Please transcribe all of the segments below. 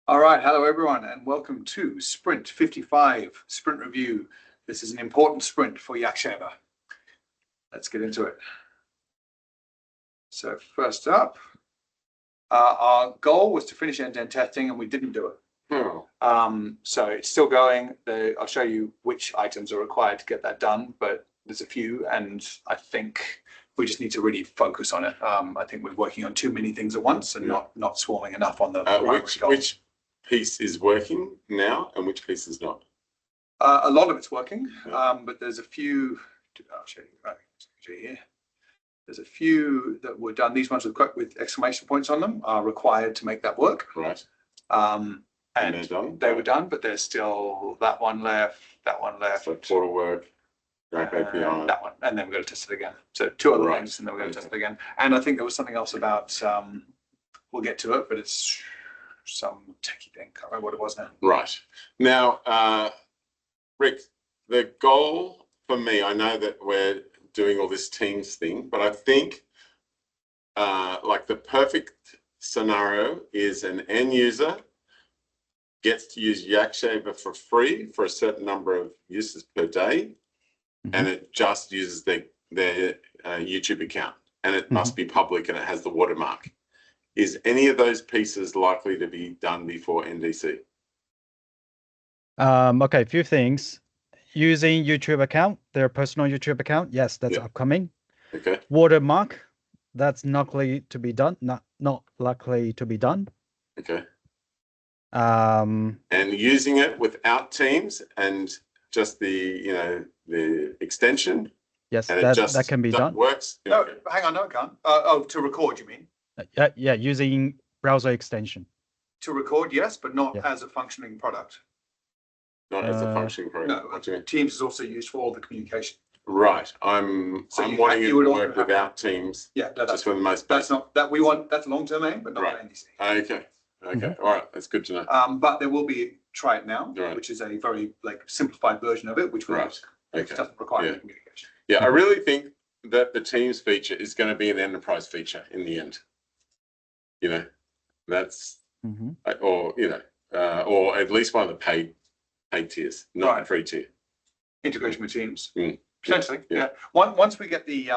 All right, hello everyone, and welcome to Sprint 55 Sprint Review. This is an important sprint for YakShaver. Let's get into it. So first up, our goal was to finish end-to-end testing, and we didn't do it. So it's still going. I'll show you which items are required to get that done, but there's a few, and I think we just need to really focus on it. I think we're working on too many things at once and not swarming enough on the which piece is working now and which piece is not? A lot of it's working, but there's a few. I'll show you here. There's a few that were done. These ones with exclamation points on them are required to make that work. Right. And they were done, but there's still that one left, that one left. So portal work, Graph API. That one, and then we're going to test it again. So two other things, and then we're going to test it again. And I think there was something else about. We'll get to it, but it's some techie thing. Can't remember what it was now. Right. Now, Rick, the goal for me, I know that we're doing all this Teams thing, but I think like the perfect scenario is an end user gets to use YakShaver for free for a certain number of uses per day, and it just uses their YouTube account, and it must be public and it has the watermark. Is any of those pieces likely to be done before NDC? Okay, a few things. Using YouTube account, their personal YouTube account, yes, that's upcoming. Okay. Watermark, that's not likely to be done. Not likely to be done. Okay. And using it without Teams and just the extension. Yes, and that can be done. Works. No, hang on, no, it can't. To record, you mean? Yeah, using browser extension. To record, yes, but not as a functioning product. Not as a functioning product. No, Teams is also used for all the communication. Right. I'm wanting it to work without Teams. Yeah, just for the most. That's not that we want. That's long-term aim, but not for NDC. Okay. Okay. All right. That's good to know. But there will be Try It Now, which is a very simplified version of it, which will doesn't require any communication. Yeah, I really think that the Teams feature is going to be an enterprise feature in the end. That's or or at least one of the paid tiers, not the free tier. Integration with Teams. Potentially, yeah. Once we get the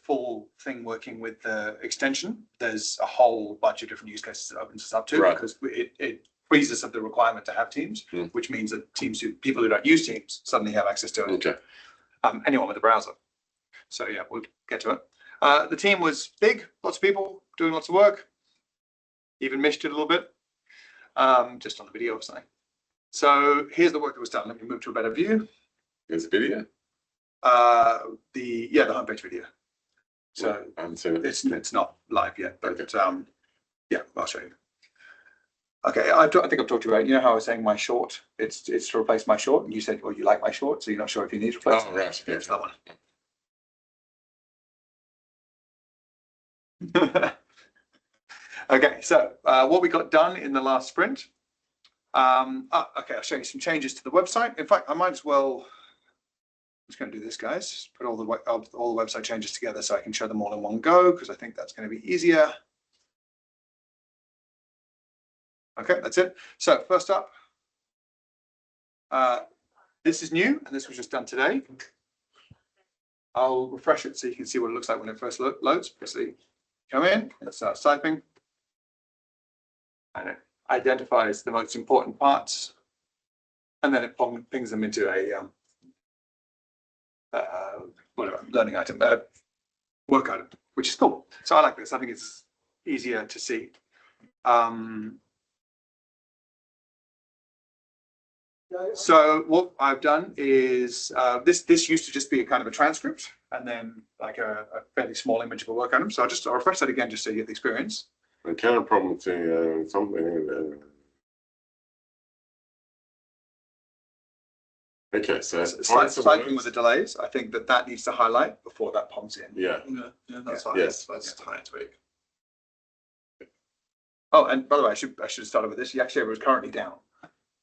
full thing working with the extension, there's a whole bunch of different use cases that opens us up to, because it frees us of the requirement to have Teams, which means that people who don't use Teams suddenly have access to it. Okay. Anyone with a browser. So yeah, we'll get to it. The team was big, lots of people doing lots of work. Even Mish did a little bit, just on the video or something. So here's the work that was done. Let me move to a better view. There's a video. The homepage video. So it's not live yet, but yeah, I'll show you. Okay, I think I've talked to you about. You know how I was saying my short? It's to replace my short, and you said, well, you like my short, so you're not sure if you need to replace it. Oh, right. Yeah, it's that one. Okay, so what we got done in the last sprint. Okay, I'll show you some changes to the website. In fact, I might as well. I'm just going to do this, guys. Put all the website changes together so I can show them all in one go, because I think that's going to be easier. Okay, that's it. So first up, this is new, and this was just done today. I'll refresh it so you can see what it looks like when it first loads. Basically, come in, it starts typing, and it identifies the most important parts, and then it pings them into a whatever learning item, work item, which is cool. So I like this. I think it's easier to see. So what I've done is this used to just be a kind of a transcript, and then like a fairly small image of a work item. So I'll refresh that again just so you get the experience. I kind of problem to something. Okay, so cycling with the delays. I think that needs to highlight before that pumps in. Yeah, that's fine. Yes, that's tiny tweak. Oh, and by the way, I should have started with this. YakShaver is currently down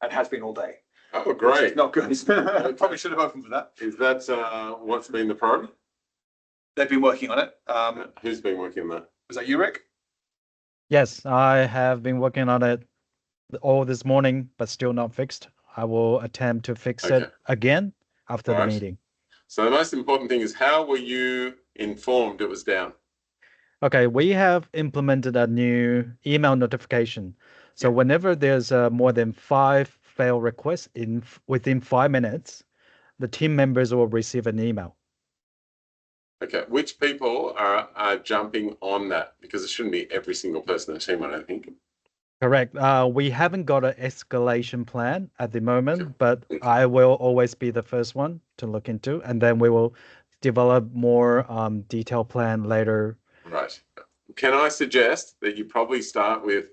and has been all day. Oh, great! Not good. Probably should have opened for that. Is that what's been the problem? They've been working on it. Who's been working on that? Was that you, Rick? Yes, I have been working on it all this morning, but still not fixed. I will attempt to fix Okay. it again after the Alright. meeting. So the most important thing is, how were you informed it was down? Okay, we have implemented a new email notification. So whenever there's more than 5 fail requests within 5 minutes, the team members will receive an email. Okay, which people are jumping on that? Because it shouldn't be every single person in the team, I don't think. Correct. We haven't got an escalation plan at the moment, Okay. but I will always be the first one to look into, and then we will develop more detailed plan later. Right. Can I suggest that you probably start with,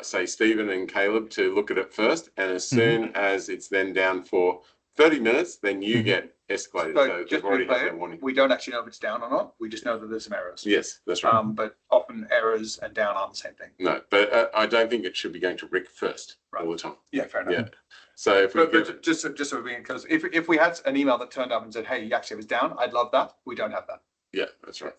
say, Stephen and Caleb to look at it first, and as soon as it's then down for 30 minutes, then you get escalated. So just they've to be already had clear, that warning. we don't actually know if it's down or not. We just know that there's some errors. Yes, that's right. But often errors and down aren't the same thing. No, but I don't think it should be going to Rick first all the time. Yeah, fair enough. Yeah. So if we But just so we're because if we had an email that turned up and said, "Hey, YakShaver was down," I'd love that. We don't have that. yeah, that's right.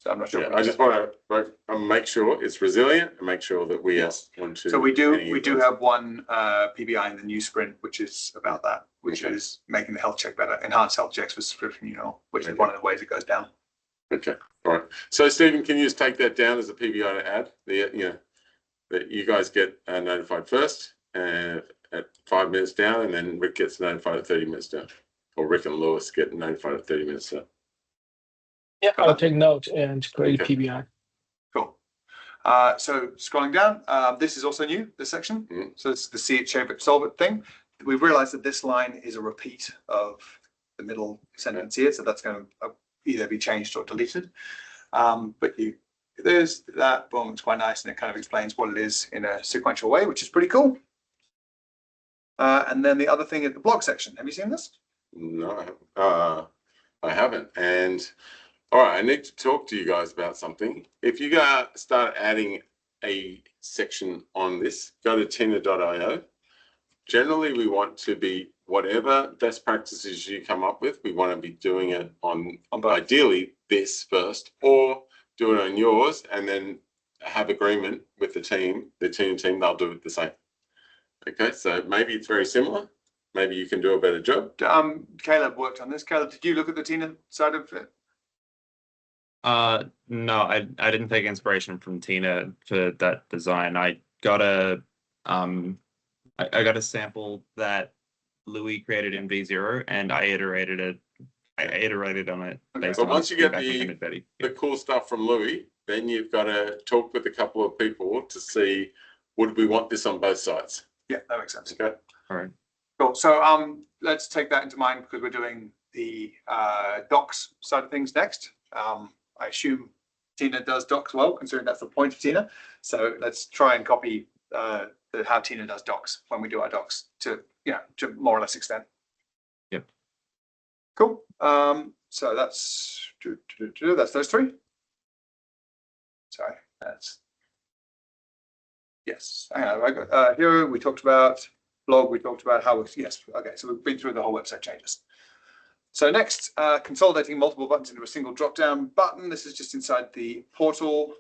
So I'm not sure. Yeah, I just want to make sure it's resilient and make sure that we want to. So we do have one PBI in the new sprint, which is about that, which Okay. is making the health check better, enhanced health checks for subscription, which is one of the ways it goes down. Okay, all right. So Stephen, can you just take that down as a PBI to add? That you guys get notified first at 5 minutes down, and then Rick gets notified at 30 minutes down, or Rick and Lewis get notified at 30 minutes down. Yeah, I'll take note and create Okay. PBI. Cool. So scrolling down, this is also new, this section. So it's the see it, shave it, solve it thing. We've realized that this line is a repeat of the middle sentence here. So that's going to either be changed or deleted. But there's that, boom, it's quite nice. And it kind of explains what it is in a sequential way, which is pretty cool. And then the other thing is the blog section. Have you seen this? No, I haven't. And all right, I need to talk to you guys about something. If you start adding a section on this, go to tina.io. Generally, we want to be, whatever best practices you come up with, we want to be doing it on ideally this first, or do it on yours, and then have agreement with the team, they'll do it the same. Okay, so maybe it's very similar. Maybe you can do a better job. Caleb worked on this. Caleb, did you look at the Tina side of it? No, I didn't take inspiration from Tina for that design. I got a sample that Louis created in V0, and I iterated on it. Okay. So once you get the cool stuff from Louis, then you've got to talk with a couple of people to see, would we want this on both sides? Yeah, that makes sense. Okay. All right. Cool. So let's take that into mind because we're doing the docs side of things next. I assume Tina does docs well, considering that's the point of Tina. So let's try and copy how Tina does docs when we do our docs to more or less extent. Yep. Cool. So that's those three. Sorry, that's yes. Hang on, I got here. We talked about blog. We talked about how yes. Okay, so we've been through the whole website changes. So next, consolidating multiple buttons into a single drop-down button. This is just inside the portal.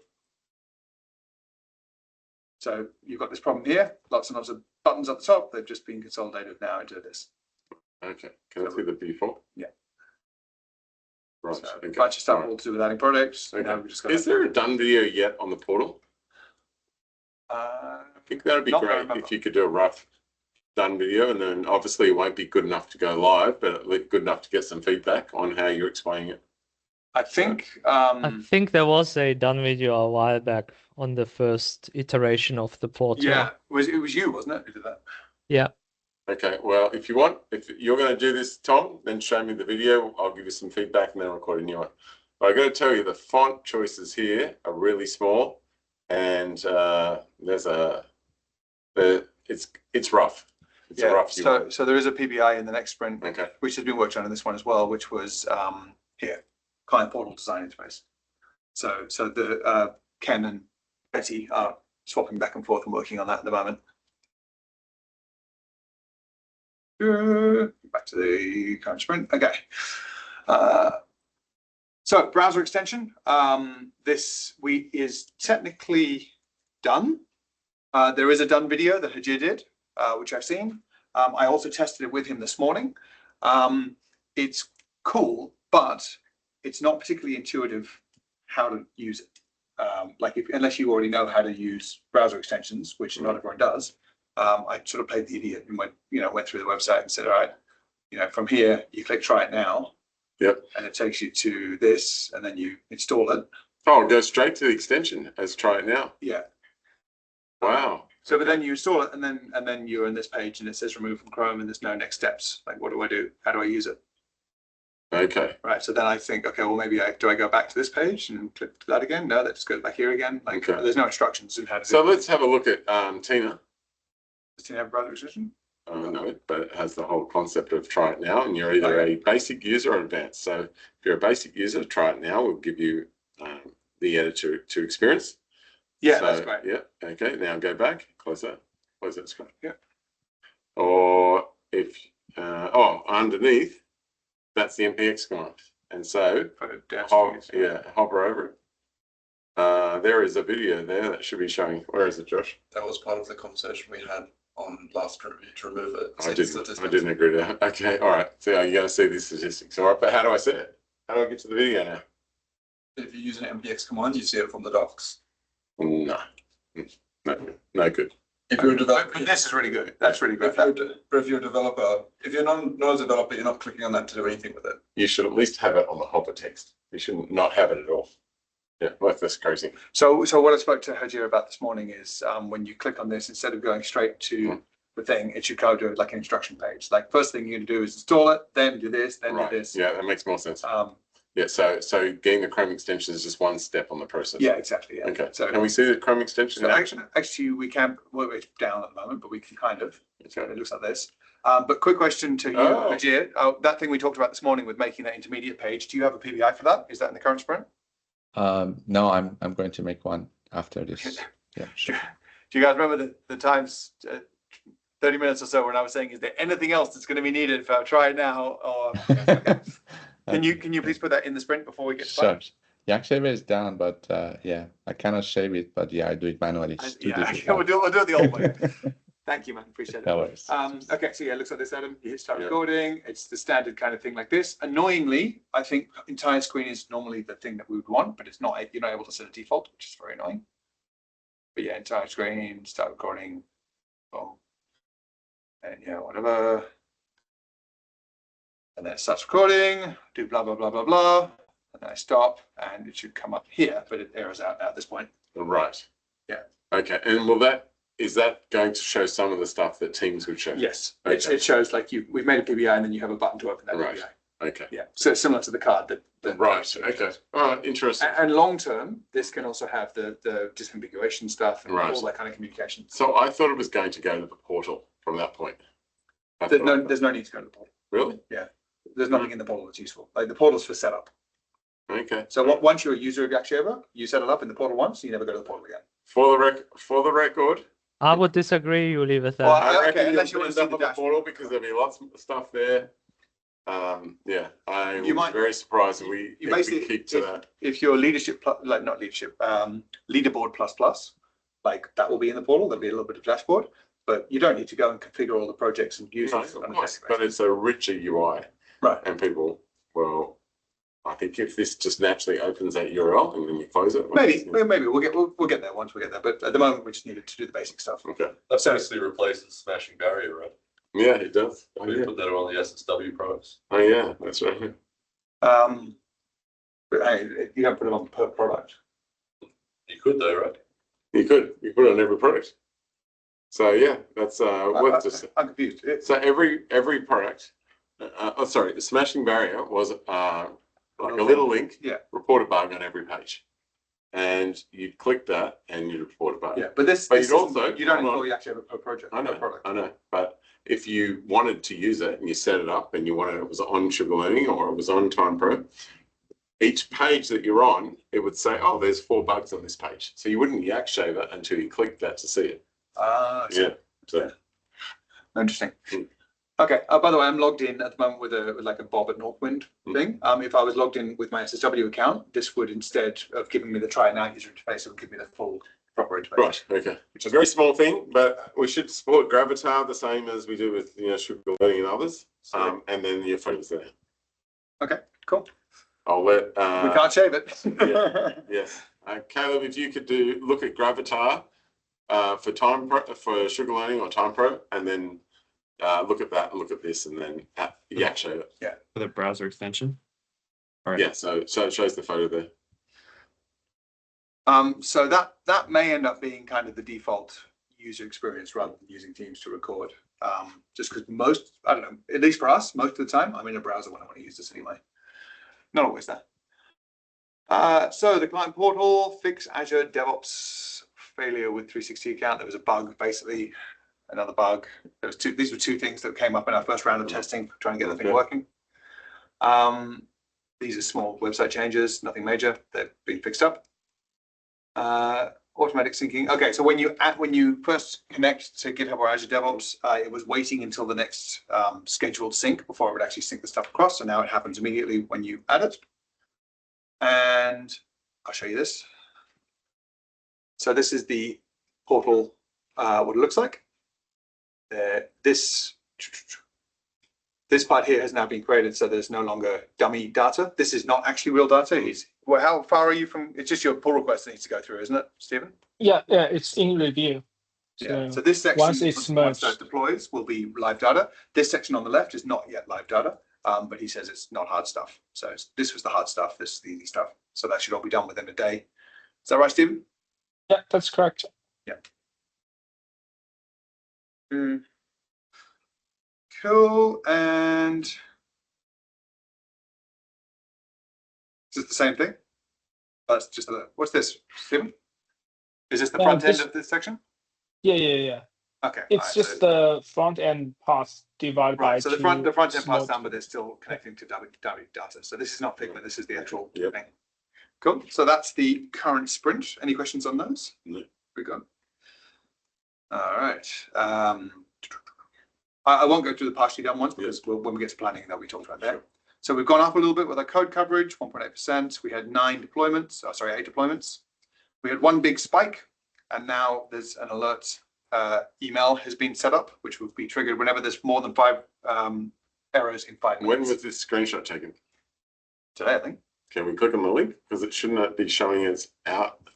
So you've got this problem here. Lots and lots of buttons at the top. They've just been consolidated now into this. Okay. Can I see the default? Yeah. Right. So okay. a bunch of stuff all to do with adding products. Okay. Now we just got Is there a done video yet on the portal? I think that would be great if you could do a rough done video, and then obviously it won't be good enough to go live, but good enough to get some feedback on how you're explaining it. I think I think there was a done video a while back on the first iteration of the portal. yeah, it was you, wasn't it, who did that? Yeah. Okay, well, if you're going to do this, Tom, then show me the video. I'll give you some feedback and then record a new one. But I got to tell you, the font choices here are really small, and it's rough. It's a rough UI. So there is a PBI in the next sprint, Okay. which has been worked on in this one as well, which was here, client portal design interface. So the Ken and Betty are swapping back and forth and working on that at the moment. Back to the current sprint. Okay. So browser extension. This is technically done. There is a done video that Hajir did, which I've seen. I also tested it with him this morning. It's cool, but it's not particularly intuitive how to use it. Unless you already know how to use browser extensions, which not everyone does. I sort of played the idiot and went through the website and said, all right, from here you click try it now. Yep. And it takes you to this, and then you install it. Oh, go straight to the extension as try it now. Yeah. Wow. So, but then you install it, and then you're in this page, and it says remove from Chrome, and there's no next steps. Like, what do I do? How do I use it? Okay. Right. So then I think, okay, well, maybe do I go back to this page and click to that again? No, that just goes back here again. Like, Okay. there's no instructions in how to do So it. let's have a look at Tina. Does Tina have a browser extension? No, but it has the whole concept of try it now, and you're either a basic user or advanced. So if you're a basic user, try it now. We'll give you the editor to experience. Yeah, So, that's great. Yeah. Okay. Now go back. Close that screen. Yeah. Or if underneath, that's the MPX command, and so hover over it. There is a video there that should be showing. Where is it, Josh? That was part of the conversation we had on last review to remove it. I didn't agree to that. Okay, all right. So you got to see these statistics. All right, but how do I see it? How do I get to the video now? If you use an MPX command, you see it from the docs. No good. If you're a developer, But this is really good. That's really good. if you're a developer, if you're not a developer, you're not clicking on that to do anything with it. You should at least have it on the hover text. You should not have it at all. Yeah, like that's crazy. So what I spoke to Hajir about this morning is when you click on this, instead of going straight to the thing, it should go to like an instruction page. Like first thing you're going to do is install it, then do this, then do this. Yeah, that makes more sense. Yeah, so getting the Chrome extension is just one step on the process. Yeah, exactly. Yeah. Okay. So can we see the Chrome extension in action? Actually, we can. Well, it's down at the moment, but we can kind of. Okay. It looks like this. But quick question to you, Hajir. That thing we talked about this morning with making that intermediate page. Do you have a PBI for that? Is that in the current sprint? No, I'm going to make one after this. Yeah, sure. Do you guys remember the times 30 minutes or so when I was saying, is there anything else that's going to be needed if I try it now? Or can you please put that in the sprint before we get started? Sure. YakShaver is down, but yeah, I cannot shave it, but yeah, I do it manually. We'll do it the old way. Thank you, man. Appreciate it. No worries. Okay, so yeah, it looks like this, Adam. You hit start recording. It's the standard kind of thing like this. Annoyingly, I think entire screen is normally the thing that we would want, but it's not. You're not able to set a default, which is very annoying. But yeah, entire screen, start recording. Boom. And yeah, whatever. And then it starts recording, do blah, blah, blah, blah, blah. And then I stop and it should come up here, but it errors out at this point. Right. Yeah. Okay. And is that going to show some of the stuff that Teams would show? Yes. Okay. It shows like we've made a PBI and then you have a button to open that Right. PBI. Okay. Yeah. So it's similar to the card that Right. Okay. All right. Interesting. And long term, this can also have the disambiguation stuff and Right. all that kind of communication. So I thought it was going to go to the portal from that point. There's no need to go to the portal. Really? Yeah. There's nothing in the portal that's useful. Like the portal's for setup. Okay. So once you're a user of YakShaver, you set it up in the portal once, you never go to the portal again. For the record, I would disagree. You leave it there. Well, I reckon unless you'll you want to end see up the on the portal because there'll be lots of stuff there. Yeah, I You was might- very surprised if we basically keep to that. If you're leadership, not leadership, leaderboard plus, like that will be in the portal. There'll be a little bit of dashboard, but you don't need to go and configure all the projects and use No, it on of a course, testing but basis. it's a richer UI, Right. and people, well, I think if this just naturally opens that URL and then you close it, Maybe we'll get there once we get there. But at the moment, we just needed to do the basic stuff. Okay. That basically replaces smashing barrier, right? Yeah, it does. Oh We yeah. put that on the SSW products. Oh yeah, that's right. But hey, you don't put it on per product. You could though, right? You could put it on every product. So yeah, that's worth just. I'm confused. So every product. Sorry, the smashing barrier was like a little link. Yeah. Report a bug on every page, and you'd click that and you'd report a bug. Yeah, but this. But this you'd isn't- also- you don't hold on. install YakShaver per project. I know, per product. I know. But if you wanted to use it and you set it up and you wanted it was on Sugar Learning or it was on Time Pro, each page that you're on, it would say, oh, there's 4 bugs on this page. So you wouldn't YakShaver until you clicked that to see it. Yeah. So Interesting. Hmm. Okay. By the way, I'm logged in at the moment with like a Bob at Northwind thing. If I was logged in with my SSW account, this would, instead of giving me the try it now user interface, it would give me the full proper integration. Right. Okay. It's a very small thing, but we should support Gravatar the same as we do with Sugar Learning and others. And then your photos there. Okay, cool. I'll let. We can't shave it. Yes. Caleb, if you could look at Gravatar for Sugar Learning or Time Pro, and then look at that, look at this, and then YakShaver. Yeah. For the browser extension. All right. Yeah. So it shows the photo there. So that may end up being kind of the default user experience rather than using Teams to record. Just because I don't know, at least for us, most of the time, I'm in a browser when I want to use this anyway. Not always that. So the client portal, fix Azure DevOps failure with 360 account. There was a bug, basically, another bug. These were two things that came up in our first round of testing, trying to get the thing working. These are small website changes, nothing major. They've been fixed up. Automatic syncing. Okay, so when you first connect to GitHub or Azure DevOps, it was waiting until the next scheduled sync before it would actually sync the stuff across. So now it happens immediately when you add it. And I'll show you this. So this is the portal, what it looks like. This part here has now been created, so there's no longer dummy data. This is not actually real data. Well, how far are you from? It's just your pull request that needs to go through, isn't it, Stephen? Yeah, it's in review. Yeah. So this section, once it's merged, that deploys, will be live data. This section on the left is not yet live data, but he says it's not hard stuff. So this was the hard stuff. This is the easy stuff. So that should all be done within a day. Is that right, Stephen? Yeah, that's correct. Yeah. Cool. And is this the same thing? That's just what's this, Stephen? Is this the front end of this section? Yeah. Okay. It's just the front end parts divided by so the front end part's done, but they're still connecting to dummy data. So this is not Figma. This is the actual thing. Cool. So that's the current sprint. Any questions on those? No. We're good. All right. I won't go through the partially done ones because when we get to planning, that'll be talked about there. Sure. So we've gone up a little bit with our code coverage, 1.8%. We had 8 deployments. We had one big spike, and now there's an alert email has been set up, which will be triggered whenever there's more than 5 errors in 5 minutes. When was this screenshot taken? Today, I think. Can we click on the link? Because it should not be showing it's out.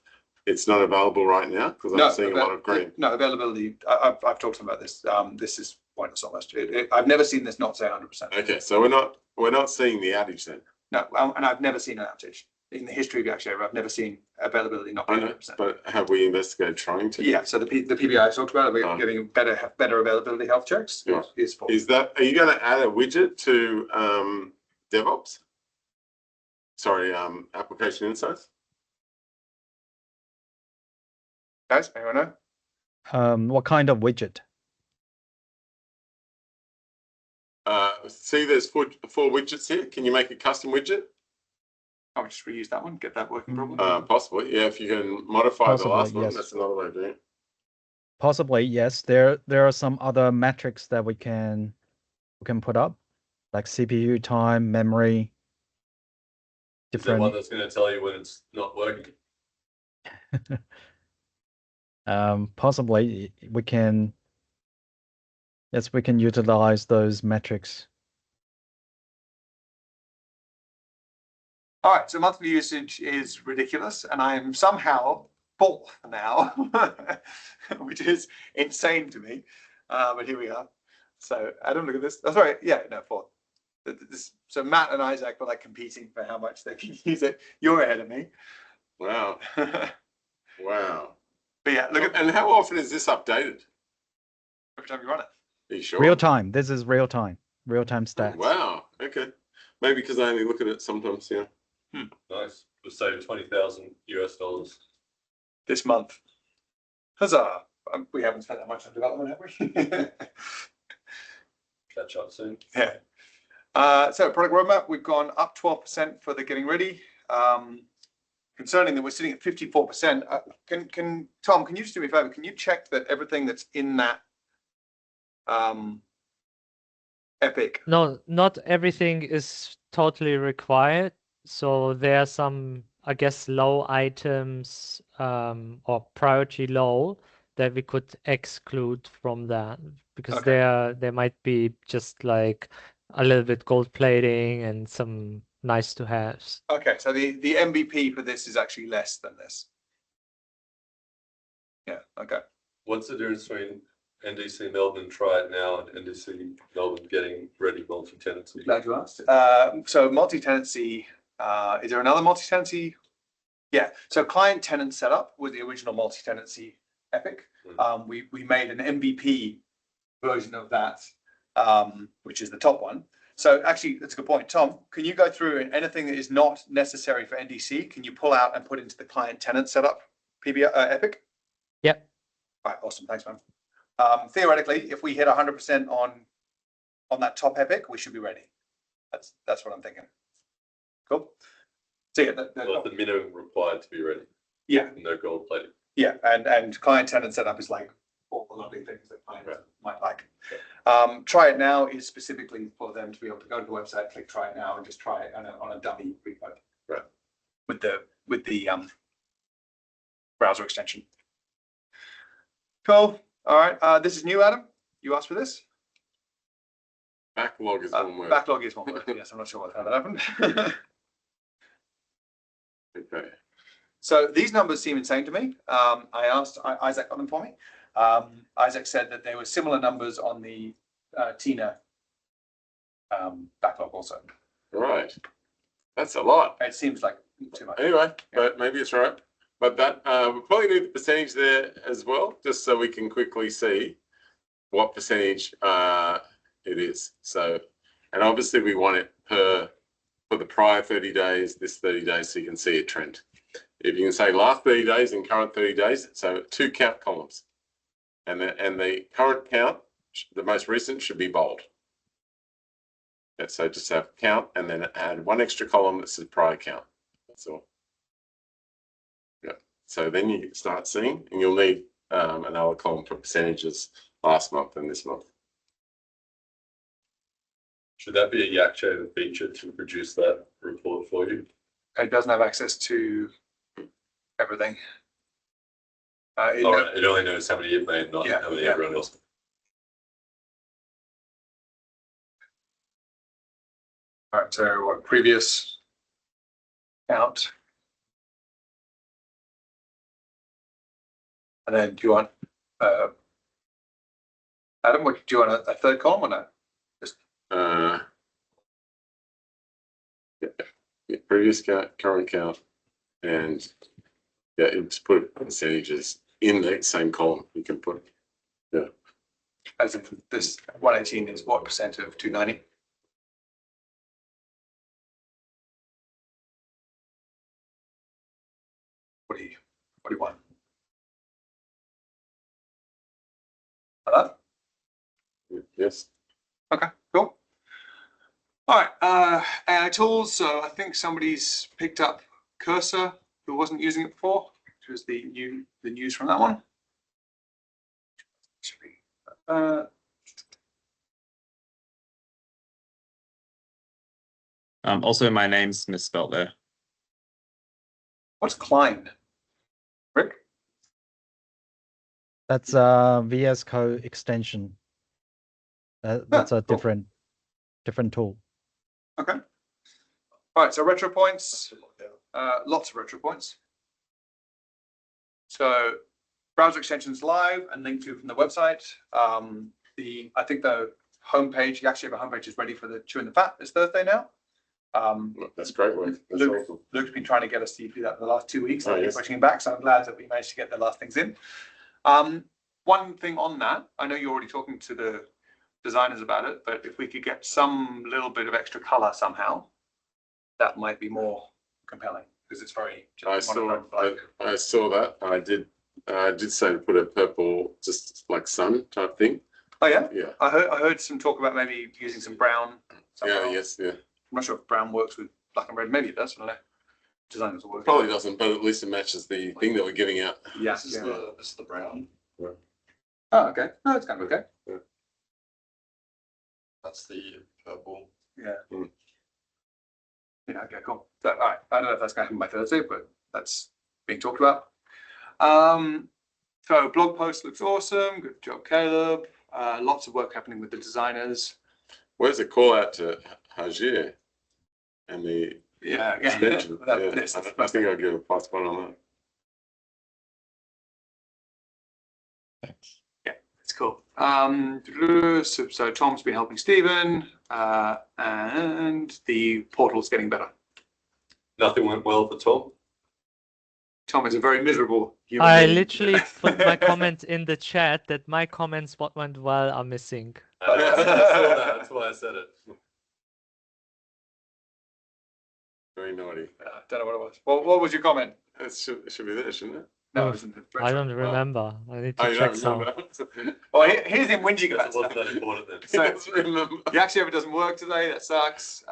It's not available right now because I'm seeing a lot of green. No, availability. I've talked to them about this. This is pointless almost. I've never seen this not say 100%. Okay, so we're not seeing the outage then. No, and I've never seen an outage in the history of YakShaver. I've never seen availability not be 100%. But have we investigated trying to? Yeah. So the PBI I talked about, we're giving better availability health checks. Yeah. Is that? Are you going to add a widget to DevOps? Sorry, application insights. Guys, anyone know? What kind of widget? See, there's four widgets here. Can you make a custom widget? I'll just reuse that one, get that working properly. Possibly, yeah. If you can modify the last one, that's another way of doing it. Possibly, yes. There are some other metrics that we can put up, like CPU time, memory. Is there one that's going to tell you when it's not working? Possibly we can. Yes, we can utilize those metrics. All right, so monthly usage is ridiculous, and I am somehow full now, which is insane to me. But here we are. So Adam, look at this. Oh, sorry, yeah, no, full. So Matt and Isaac were like competing for how much they can use it. You're ahead of me. Wow. Wow. But yeah, look at. And how often is this updated? Every time you run it. Are you sure? Real time. This is real time. Real time stats. Oh, wow. Okay. Maybe because I only look at it sometimes. Yeah. Nice. We'll save $20,000 this month. Huzzah! We haven't spent that much on development, have we? Catch up soon. Yeah. So product roadmap, we've gone up 12% for the getting ready. Concerning that we're sitting at 54%. Can Tom, can you just do me a favor? Can you check that everything that's in that Epic? No, not everything is totally required. So there are some I guess, low items or priority low that we could exclude from that because Okay. there might be just like a little bit gold plating and some nice to haves. Okay, so the MVP for this is actually less than this. Yeah, okay. What's the difference between NDC Melbourne try it now and NDC Melbourne getting ready multi-tenancy? Glad you asked. So multi-tenancy, is there another multi-tenancy? Yeah, so client tenant setup was the original multi-tenancy Epic. We made an MVP version of that, which is the top one. So actually, that's a good point. Tom, can you go through anything that is not necessary for NDC? Can you pull out and put into the client tenant setup Epic? Yep. All right, awesome. Thanks, man. Theoretically, if we hit 100% on that top Epic, we should be ready. That's what I'm thinking. Cool. So yeah, Well, the minimum required to be ready. Yeah. No gold plating. Yeah, and client tenant setup is like all the lovely things that clients might like. Try it now is specifically for them to be able to go to the website, click try it now, and just try it on a dummy repo. Right. With the browser extension. Cool. All right. This is new, Adam. You asked for this. Backlog is one word. Backlog is one word. Yes, I'm not sure how that happened. Okay. So these numbers seem insane to me. I asked Isaac got them for me. Isaac said that there were similar numbers on the Tina backlog also. Right. That's a lot. It seems like too much. Anyway, but maybe it's right. But that we probably need the percentage there as well, just so we can quickly see what percentage it is. So, and obviously we want it for the prior 30 days, this 30 days, so you can see a trend. If you can say last 30 days and current 30 days, so 2 count columns. And the current count, the most recent, should be bold. Yeah, so just have count and then add 1 extra column that says prior count. That's all. Yeah. So then you start seeing, and you'll need another column for percentages last month and this month. Should that be a YakShaver feature to produce that report for you? It doesn't have access to everything. It only knows how many you've made, not how many everyone else. All right, so what previous count? And then do you want, Adam, what do you want a third column or no? Just Previous count, current count, and yeah, it's put percentages in the same column. You can put, yeah. As if this 118 is what percent of 290? What do you want? Hello? Yes. Okay, cool. All right, AI tools. So I think somebody's picked up Cursor who wasn't using it before, which was the news from that one. Also, my name's misspelled there. What's Klein? Rick? That's VS Code extension. That's a cool. different tool. Okay. All right, so retro points, lots of retro points. So browser extensions live and linked to from the website. I think the homepage, the YakShaver homepage is ready for the Chewing the Fat this Thursday now. That's great work. That's awesome. Luke's been trying to get us to do that for the last 2 weeks. Oh, I've been yes. pushing him back, so I'm glad that we managed to get the last things in. One thing on that, I know you're already talking to the designers about it, but if we could get some little bit of extra color somehow, that might be more compelling because it's very. I saw that. I did say to put a purple, just like sun type thing. Oh yeah. Yeah. I heard some talk about maybe using some brown. Yeah. Yes. Yeah. I'm not sure if brown works with black and red. Maybe it does. I don't know. Designers will work. Probably doesn't, but at least it matches the thing that we're giving out. Yeah. This is the brown. Yeah. Oh, okay. No, it's kind of okay. Yeah. That's the purple. Yeah. Mm. Yeah, okay, cool. So, all right, I don't know if that's going to happen by Thursday, but that's being talked about. So blog post looks awesome. Good job, Caleb. Lots of work happening with the designers. Where's the call out to Hajir and the Yeah, extension? That- Yeah, this- I think I'll give a +1 on that. Thanks. It's cool. So Tom's been helping Stephen, and the portal's getting better. Nothing went well for Tom. Tom is a very miserable human I being. literally put my comment in the chat that my comments what went well are missing. I saw that, that's why I said it. Very naughty. Don't know what it was. Well, what was your comment? It should be there, shouldn't it? No, Oh, it isn't. I don't remember. I need Oh, to you check don't some. remember? Well, here's him whinging Because about it wasn't stuff. that important then. So- Yes, remember. YakShaver doesn't work today. That sucks.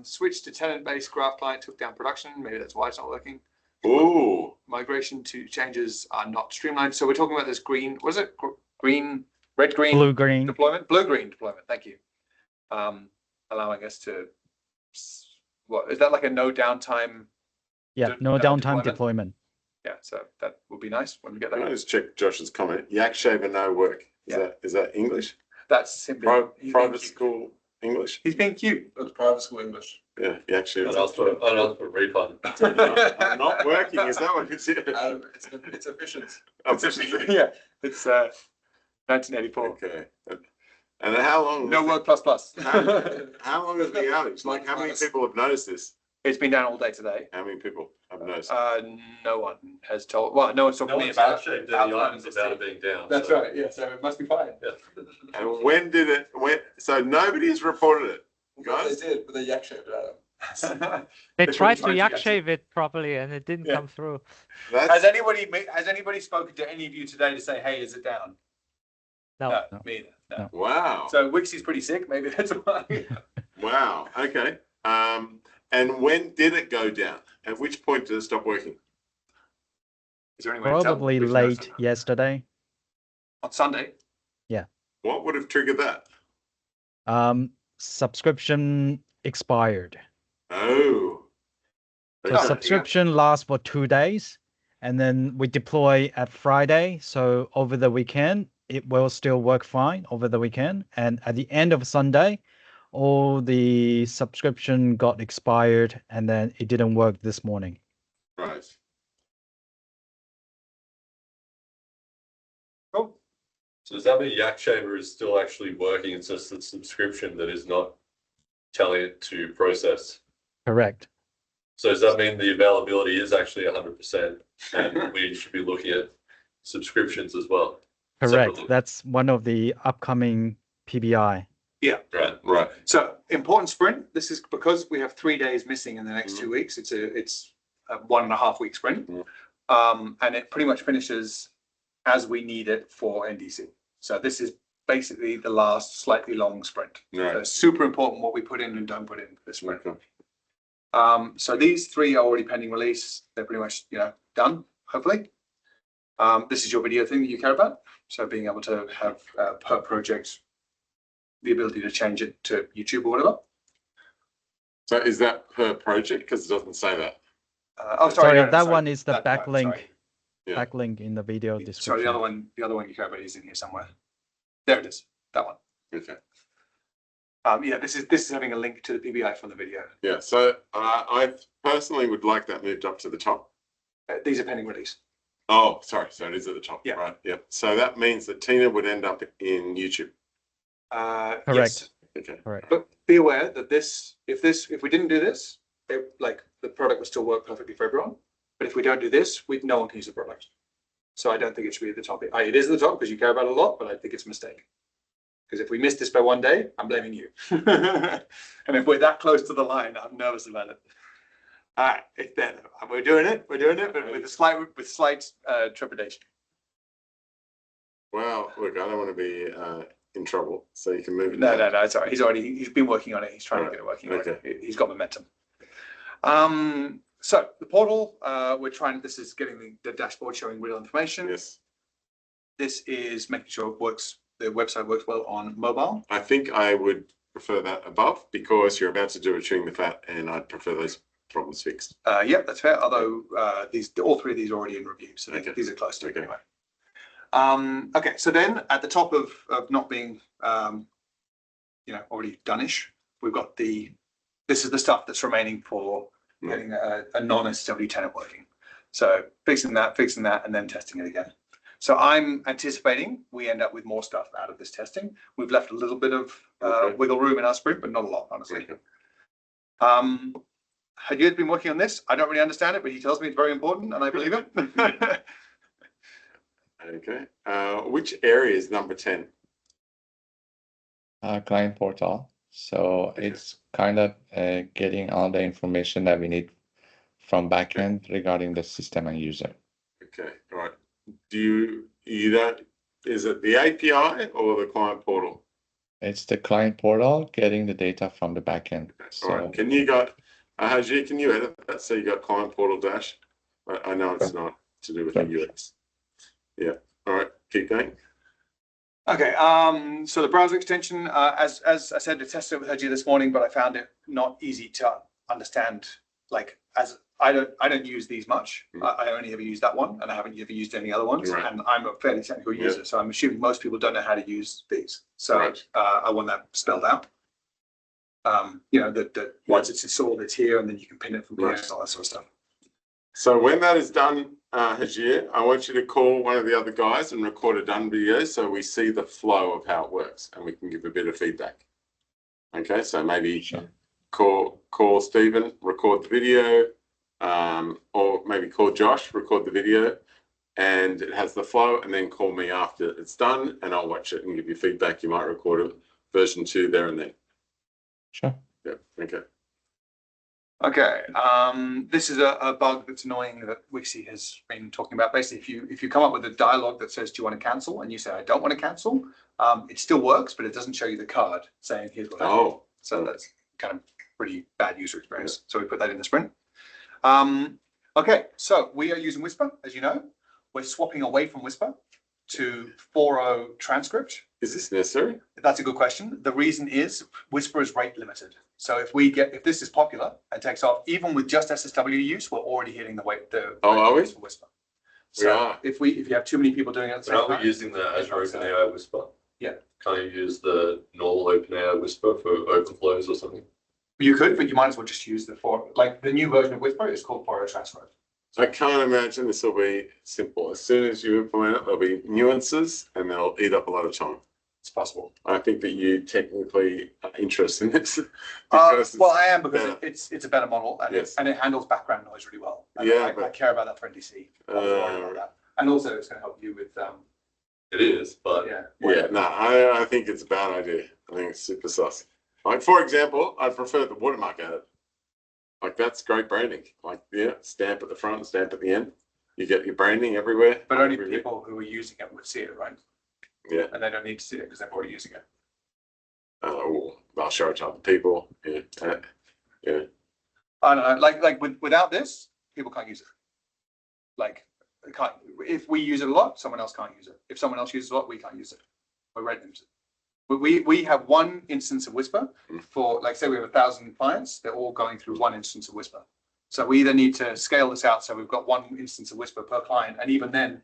Switch to tenant-based graph client took down production. Maybe that's why it's not working. Ooh, Migration to changes are not streamlined. So we're talking about this green. Was it green, red, green Blue-green. deployment? Blue-green deployment. Thank you. Allowing us to. What is that like a no downtime? Yeah, no downtime deployment? deployment. Yeah, so that would be nice when we get can I that. just check Josh's comment? YakShaver no work. Is that English? That's simply he's being Private cute. school English? He's being cute. That's private school English. Yeah, And YakShaver. asked for a refund. I'm not working. Is that what it's? It's efficient. Yeah, it's 1984. Okay. And how long? No was work plus plus. the- How long has the outage? Like, how many people have noticed this? It's been down all day today. How many people have noticed? No one has told. Well, no one's talked No to me one's about actually it. did any outside items of about the it being down. That's so- right. Yeah, so it must be fine. Yeah. And when did it? So nobody has reported it, guys. They did, but they YakShaved it at him. They They tried to tried to YakShave it properly and it didn't Yeah. come through. That's Has anybody spoken to any of you today to say, hey, is it down? No. No. Me either. No. No. wow. So Wixie's pretty sick. Maybe that's why. Wow. Okay. And when did it go down? At which point did it stop working? Is there any way to tell? Probably Which late knows? yesterday. On Sunday. What would have triggered that? Subscription expired. Oh. So Okay. subscription lasts for 2 days, and then we deploy at Friday. So over the weekend, it will still work fine over the weekend. And at the end of Sunday, all the subscription got expired, and then it didn't work this morning. Right. Cool. So does that mean YakShaver is still actually working? It's just the subscription that is not telling it to process. Correct. So does that mean the availability is actually 100%? And we should be looking at subscriptions as well? Correct. Separately. That's one of the upcoming PBI. Right. Right. So important sprint. This is because we have 3 days missing in the next 2 weeks. It's a 1.5 week sprint. And it pretty much finishes as we need it for NDC. So this is basically the last slightly long sprint. So Right. it's super important what we put in and don't put in for this sprint. Okay. So these 3 are already pending release. They're pretty much, done, hopefully. This is your video thing that you care about. So being able to have per project, the ability to change it to YouTube or whatever. So is that per project? Because it doesn't say that. Sorry, no, that sorry. one is the No, backlink. sorry. Yeah. Backlink in the video description. Sorry, the other one you care about is in here somewhere. There it is, that one. Okay. Yeah, this is having a link to the PBI from the video. Yeah. So I personally would like that moved up to the top. These are pending release. Oh, sorry. So it is at the top. Yeah. Right. Yeah. So that means that Tina would end up in YouTube. Correct. Yes. Okay. Correct. But be aware that if we didn't do this, the product would still work perfectly for everyone. But if we don't do this, no one can use the product. So I don't think it should be at the top. It is at the top because you care about it a lot, but I think it's a mistake. Because if we miss this by 1 day, I'm blaming you. And if we're that close to the line, I'm nervous about it. All right, it's there. We're doing it, but with slight trepidation. Well, look, I don't want to be in trouble, so you can move it. No, down. it's all right. He's been working on it. He's trying to get it working. Okay. He's got momentum. So the portal, this is getting the dashboard showing real information. Yes. This is making sure the website works well on mobile. I think I would prefer that above because you're about to do a chewing the fat, and I'd prefer those problems fixed. Yeah, that's fair. Although all three of these are already in review, so these are close to it anyway. Okay, so then at the top of not being already done-ish, we've got this is the stuff that's remaining for getting a non-SSW tenant working. So fixing that, and then testing it again. So I'm anticipating we end up with more stuff out of this testing. We've left a little bit of wiggle room in our sprint, but not a lot, honestly. Hadid's been working on this. I don't really understand it, but he tells me it's very important, and I believe him. Okay. Which area is number 10? Client portal. So it's kind of getting all the information that we need from backend regarding the system and user. Okay. All right. Is it the API or the client portal? It's the client portal getting the data from the backend. So, all right. Can you Haji, can you edit that so you got client portal dash? I know it's not to do with the UX. Yeah. All right. Keep going. Okay. So the browser extension, as I said, I tested it with Haji this morning, but I found it not easy to understand. Like, as I don't use these much. I only ever use that one, and I haven't ever used any other ones. Right. And I'm a fairly technical user, so I'm assuming most people don't know how to use these. So I want that spelled out. That once it's installed, it's here, and then you can pin it from here and all that sort of stuff. So when that is done, Hajir, I want you to call one of the other guys and record a done video so we see the flow of how it works and we can give a bit of feedback. Okay, so maybe call Stephen, record the video, or maybe call Josh, record the video, and it has the flow, and then call me after it's done and I'll watch it and give you feedback. You might record a version 2 there and then. Sure. Yeah, okay. Okay, this is a bug that's annoying that Wixie has been talking about. Basically, if you come up with a dialogue that says, do you want to cancel? And you say, I don't want to cancel, it still works, but it doesn't show you the card saying, here's what I did. So that's kind of pretty bad user experience. So we put that in the sprint. Okay, so we are using Whisper, as you know. We're swapping away from Whisper to 4.0 transcript. Is this necessary? That's a good question. The reason is Whisper is rate limited. So if this is popular and takes off, even with just SSW use, we're already hitting the rate for Whisper. So if you have too many people doing it at the same time. Are we using the Azure OpenAI Whisper? Yeah. Can't you use the normal OpenAI Whisper for overflows or something? You could, but you might as well just use the new version of Whisper is called 4.0 transcript. I can't imagine this will be simple. As soon as you implement it, there'll be nuances and they'll eat up a lot of time. It's possible. I think that you technically are interested in this. Well, I am, because it's a better model and it handles background noise really well. And I care about that for NDC. And also it's going to help you with. It is, but I think it's a bad idea. I think it's super sus. Like, for example, I prefer the watermark added. Like, that's great branding. Like, stamp at the front, stamp at the end. You get your branding everywhere. But only people who are using it would see it, right? Yeah. And they don't need to see it because they're already using it. I'll show it to other people. Yeah. I don't know. Without this, people can't use it. Like, they can't. If we use it a lot, someone else can't use it. If someone else uses it a lot, we can't use it. We're rate limited. We have one instance of Whisper for, like, say we have 1,000 clients, they're all going through one instance of Whisper. So we either need to scale this out so we've got one instance of Whisper per client, and even then,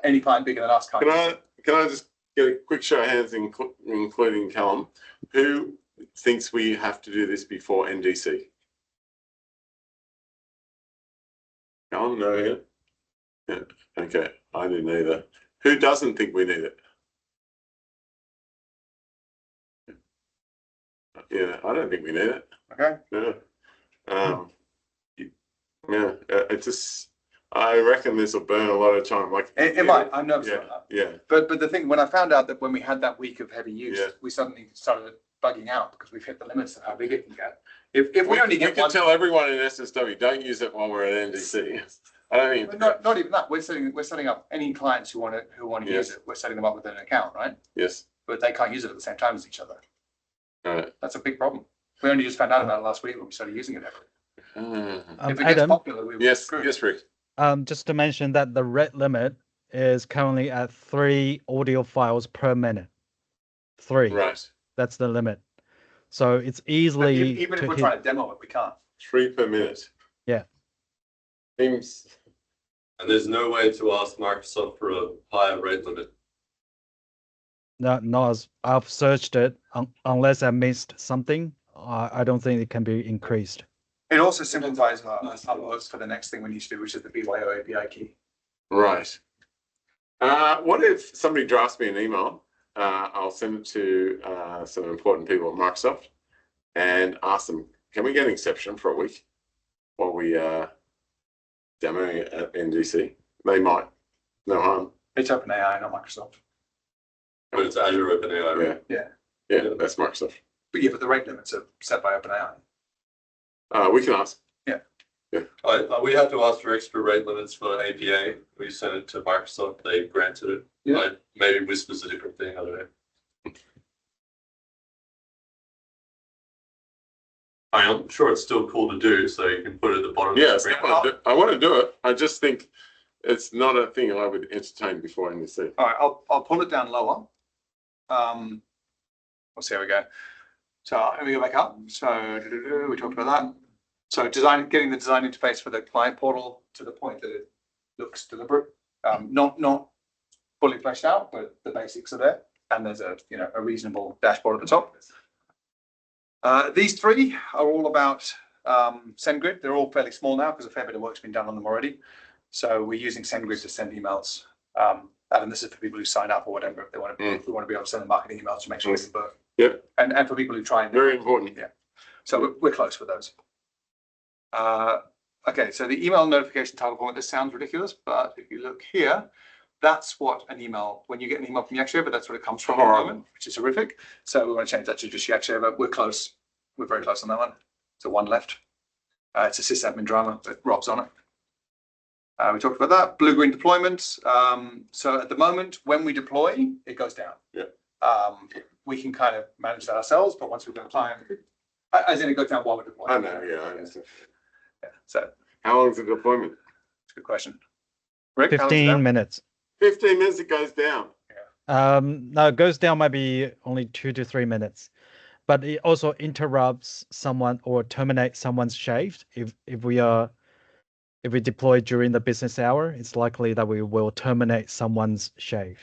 any client bigger than us can't use it. Can I just get a quick show of hands, including Callum, who thinks we have to do this before NDC? Callum, no here? Yeah, okay, I didn't either. Who doesn't think we need it? Yeah, I don't think we need it. Okay. I reckon this will burn a lot of time. Like it might. I'm nervous about that. Yeah. But the thing, when I found out that when we had that week of heavy use, we suddenly started bugging out because we've hit the limits of how big it can get. If we only get we can tell everyone in SSW, don't use it while we're at NDC. I don't think. Not even that. We're setting up any clients who want to use it. We're setting them up with an account, right? Yes. But they can't use it at the same time as each other. That's a big problem. We only just found out about it last week when we started using it. If it gets popular, we will screw. Yes, Rick. Just to mention that the rate limit is currently at 3 audio files per minute. 3. Right. That's the limit. So it's But easily even if to we're hit. trying to demo it, we can't. 3 per minute. Yeah. Seems And there's no way to ask Microsoft for a higher rate limit. No, as I've searched it, unless I missed something, I don't think it can be increased. It also simplifies our work for the next thing we need to do, which is the BYO API key. right. What if somebody drafts me an email? I'll send it to some important people at Microsoft and ask them, can we get an exception for a week while we demoing it at NDC? They might. No harm. It's OpenAI, not Microsoft. But it's Azure OpenAI, right? Yeah. Yeah. Yeah, that's Microsoft. But yeah, but the rate limits are set by OpenAI. We can ask. We had to ask for extra rate limits for APA. We sent it to Microsoft. They granted it. Yeah. Maybe Whisper's a different thing. I don't know. I'm sure it's still cool to do, so you can put it at the bottom. Yeah, of the screen. I want to do it. I just think it's not a thing I would entertain before NDC. All right, I'll pull it down lower. Let's see how we go. So let me go back up. So we talked about that. So getting the design interface for the client portal to the point that it looks deliberate, not fully fleshed out, but the basics are there, and there's a reasonable dashboard at the top. These three are all about SendGrid. They're all fairly small now because a fair bit of work's been done on them already. So we're using SendGrid to send emails. And this is for people who sign up or whatever, if they want to, if we want to be able to send them marketing emails to make sure they convert. Yep. And for people who try and Very important. Yeah. So we're close with those. Okay, so the email notification title format, this sounds ridiculous, but if you look here, that's what an email, when you get an email from YakShaver, that's what it comes from at the moment, which is horrific. So we want to change that to just YakShaver. We're close. We're very close on that one. So one left. It's a sysadmin drama, but Rob's on it. We talked about that. Blue-green deployments. So at the moment, when we deploy, it goes down. Yeah. We can kind of manage that ourselves, but once we've got a client, as in it goes down while we're deploying. I know, yeah, I understand. Yeah. So How long is the deployment? it's a good question. Rick, how long's it 15 down? minutes. 15 minutes it goes down. No, it goes down maybe only 2 to 3 minutes, but it also interrupts someone or terminates someone's shave. If we deploy during the business hour, it's likely that we will terminate someone's shave.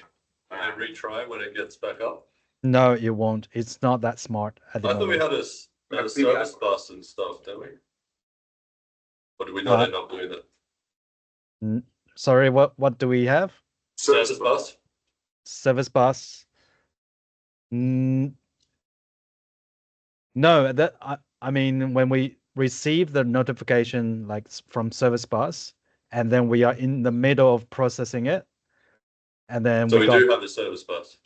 And then retry when it gets back up. No, it won't. It's not that smart at the I thought we moment. had a service bus and stuff, don't we? Or did we not end up doing that? Sorry, what do we have? Service bus? Service bus. No, that I mean when we receive the notification like from service bus, and then we are in the middle of processing it, and then So we do have the service bus.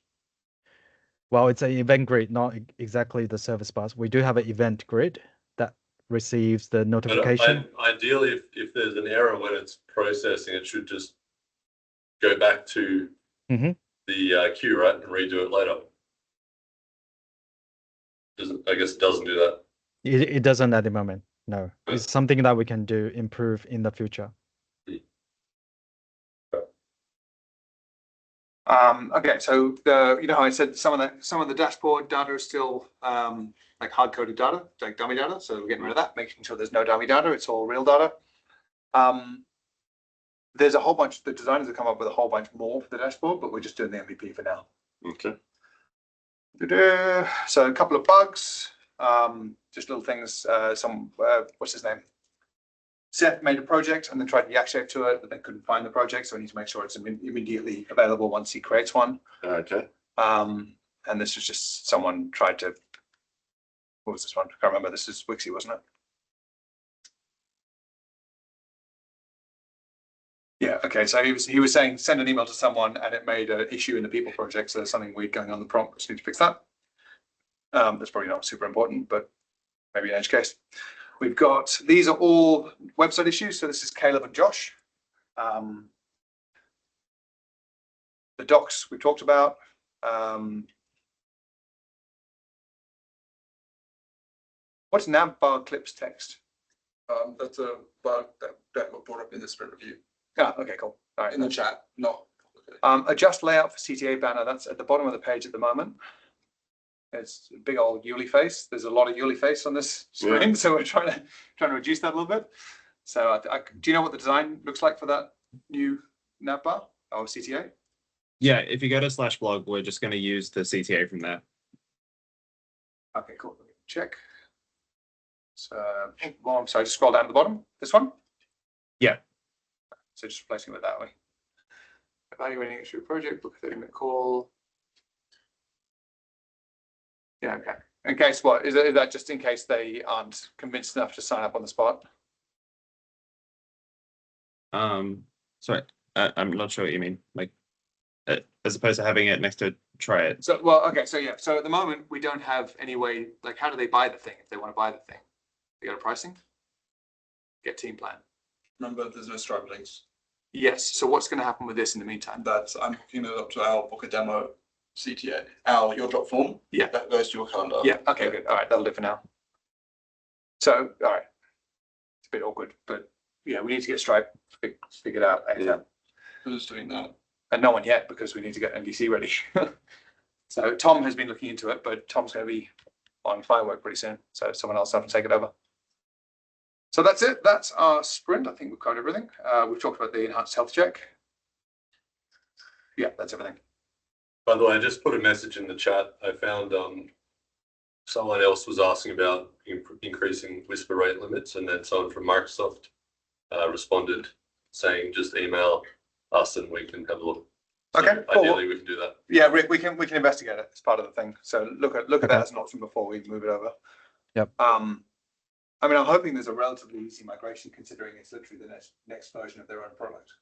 Well, it's an event grid, not exactly the service bus. We do have an event grid that receives the notification. But ideally, if there's an error when it's processing, it should just go back to the queue, right, and redo it later. I guess it doesn't do that. It doesn't at the moment. No, it's something that we can improve in the future. Okay, so how I said some of the dashboard data is still like hard-coded data, like dummy data. So we're getting rid of that, making sure there's no dummy data. It's all real data. There's a whole bunch. The designers have come up with a whole bunch more for the dashboard, but we're just doing the MVP for now. Okay. So a couple of bugs, just little things. What's his name? Seth made a project and then tried to YakShaver to it, but then couldn't find the project, so we need to make sure it's immediately available once he creates one. Okay. And this was just someone tried to. What was this one? I can't remember. This is Wixie, wasn't it? Yeah. Okay. So he was saying send an email to someone, and it made an issue in the people project. So there's something weird going on in the prompt. Just need to fix that. That's probably not super important, but maybe in edge case. We've got, these are all website issues. So this is Caleb and Josh. The docs we talked about. What's navbar clips text? That's a bug that got brought up in the sprint review. Okay, cool. All right. In the chat, not. Adjust layout for CTA banner. That's at the bottom of the page at the moment. It's a big old Yuli face. There's a lot of Yuli face on this screen, so we're trying to reduce that a little bit. So do you know what the design looks like for that new navbar or CTA? Yeah, if you go to /blog, we're just going to use the CTA from there. Okay, cool. Check. So, well, I'm sorry, just scroll down to the bottom. This one? Yeah. So just replacing it with that way. Evaluating it through project, book a 30-minute call. Yeah, okay. In case what? Is that just in case they aren't convinced enough to sign up on the spot? Sorry, I'm not sure what you mean. Like, as opposed to having it next to try it. So, well, okay, so yeah. So at the moment, we don't have any way, like, how do they buy the thing if they want to buy the thing? They go to pricing? Get team plan. Remember, there's no Stripe links. Yes. So what's going to happen with this in the meantime? That's I'm hooking it up to our book a demo CTA. Your drop form. Yeah. That goes to your calendar. Yeah. Okay. Good. All right. That'll do for now. So, all right. It's a bit awkward, but yeah, we need to get Stripe figured out. Who's doing that? And no one yet, because we need to get NDC ready. So Tom has been looking into it, but Tom's going to be on firework pretty soon. So someone else will have to take it over. So that's it. That's our sprint. I think we've covered everything. We've talked about the enhanced health check. Yeah, that's everything. By the way, I just put a message in the chat. I found someone else was asking about increasing Whisper rate limits, and then someone from Microsoft responded saying just email us and we can have a look. So Okay, cool. Ideally, we can do that. Yeah, Rick, we can investigate it as part of the thing. So look at that as an option before we move it over. Yep. I mean, I'm hoping there's a relatively easy migration, considering it's literally the next version of their own product.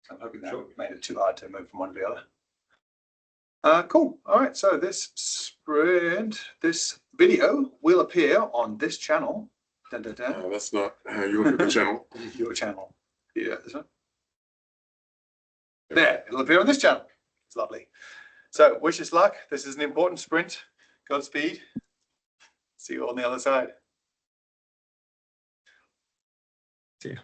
So I'm hoping they haven't made it too hard to move from one to the other. Cool. All right. So this video will appear on this channel. Dun, dun, dun. No, that's not how you look at the channel. Your channel. Yeah, this one. There, it'll appear on this channel. It's lovely. So wish us luck. This is an important sprint. Godspeed. See you on the other side. See ya.